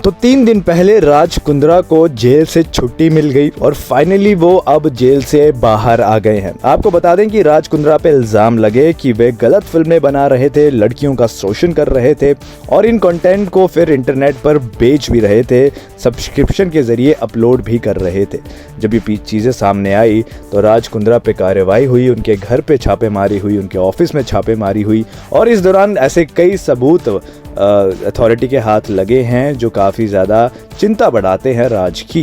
तो 3 दिन पहले राज कुंद्रा को जेल से छुट्टी मिल गई और फाइनली वो अब जेल से बाहर आ गए हैं। आपको बता दें कि राज कुंद्रा पे इल्जाम लगे कि वे गलत फिल्में बना रहे थे, लड़कियों का शोषण कर रहे थे और इन कंटेंट को फिर इंटरनेट पर बेच भी रहे थे, सब्सक्रिप्शन के जरिए अपलोड भी कर रहे थे। जब ये चीज़ें सामने आई तो राज कुंद्रा पे कार्रवाई हुई, उनके घर पे छापेमारी हुई, उनके ऑफिस में छापेमारी हुई और इस दौरान ऐसे कई सबूत अथॉरिटी के हाथ लगे हैं जो काफ़ी ज़्यादा चिंता बढ़ाते हैं राज की।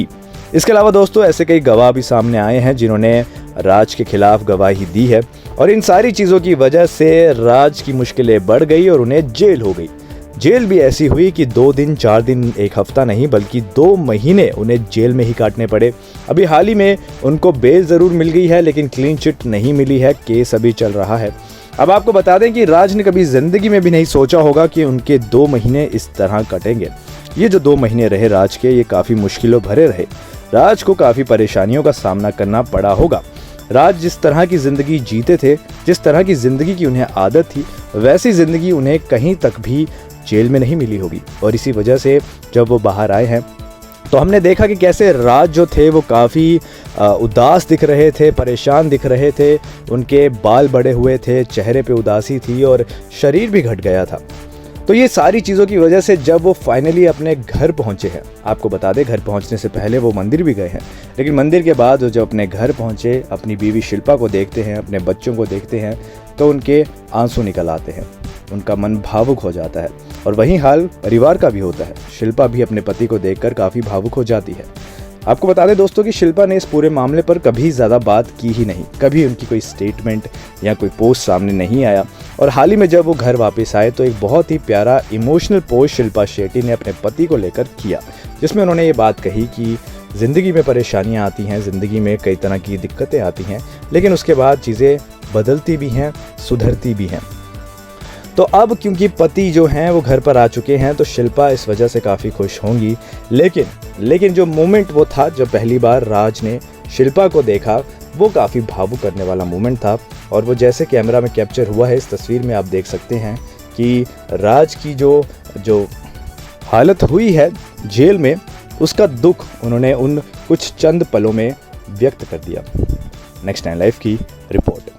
इसके अलावा दोस्तों ऐसे कई गवाह भी सामने आए हैं जिन्होंने राज के खिलाफ गवाही दी है और इन सारी चीज़ों की वजह से राज की मुश्किलें बढ़ गई और उन्हें जेल हो गई। जेल भी ऐसी हुई कि 2 दिन 4 दिन 1 हफ्ता नहीं बल्कि 2 महीने उन्हें जेल में ही काटने पड़े। अभी हाल ही में उनको बेल ज़रूर मिल गई है लेकिन क्लीन चिट नहीं मिली है, केस अभी चल रहा है। अब आपको बता दें कि राज ने कभी ज़िंदगी में भी नहीं सोचा होगा कि उनके 2 महीने इस तरह कटेंगे। ये जो 2 महीने रहे राज के, ये काफ़ी मुश्किलों भरे रहे। राज को काफ़ी परेशानियों का सामना करना पड़ा होगा। राज जिस तरह की ज़िंदगी जीते थे, जिस तरह की ज़िंदगी की उन्हें आदत थी, वैसी ज़िंदगी उन्हें कहीं तक भी जेल में नहीं मिली होगी और इसी वजह से जब वो बाहर आए हैं तो हमने देखा कि कैसे राज जो थे वो काफ़ी उदास दिख रहे थे, परेशान दिख रहे थे, उनके बाल बड़े हुए थे, चेहरे पे उदासी थी और शरीर भी घट गया था। तो ये सारी चीज़ों की वजह से जब वो फाइनली अपने घर पहुंचे हैं, आपको बता दें घर पहुंचने से पहले वो मंदिर भी गए हैं, लेकिन मंदिर के बाद वो जब अपने घर पहुंचे, अपनी बीवी शिल्पा को देखते हैं, अपने बच्चों को देखते हैं तो उनके आंसू निकल आते हैं, उनका मन भावुक हो जाता है और वही हाल परिवार का भी होता है। शिल्पा भी अपने पति को देखकर काफ़ी भावुक हो जाती है। आपको बता दें दोस्तों कि शिल्पा ने इस पूरे मामले पर कभी ज़्यादा बात की ही नहीं, कभी उनकी कोई स्टेटमेंट या कोई पोस्ट सामने नहीं आया और हाल ही में जब वो घर वापस आए तो एक बहुत ही प्यारा इमोशनल पोस्ट शिल्पा शेट्टी ने अपने पति को लेकर किया, जिसमें उन्होंने ये बात कही कि ज़िंदगी में परेशानियाँ आती हैं, ज़िंदगी में कई तरह की दिक्कतें आती हैं, लेकिन उसके बाद चीज़ें बदलती भी हैं, सुधरती भी हैं। तो अब क्योंकि पति जो हैं वो घर पर आ चुके हैं तो शिल्पा इस वजह से काफ़ी खुश होंगी, लेकिन जो मोमेंट वो था जब पहली बार राज ने शिल्पा को देखा वो काफ़ी भावुक करने वाला मोमेंट था और वो जैसे कैमरा में कैप्चर हुआ है, इस तस्वीर में आप देख सकते हैं कि राज की जो हालत हुई है जेल में, उसका दुख उन्होंने उन कुछ चंद पलों में व्यक्त कर दिया। नेक्स्ट 9 लाइव की रिपोर्ट।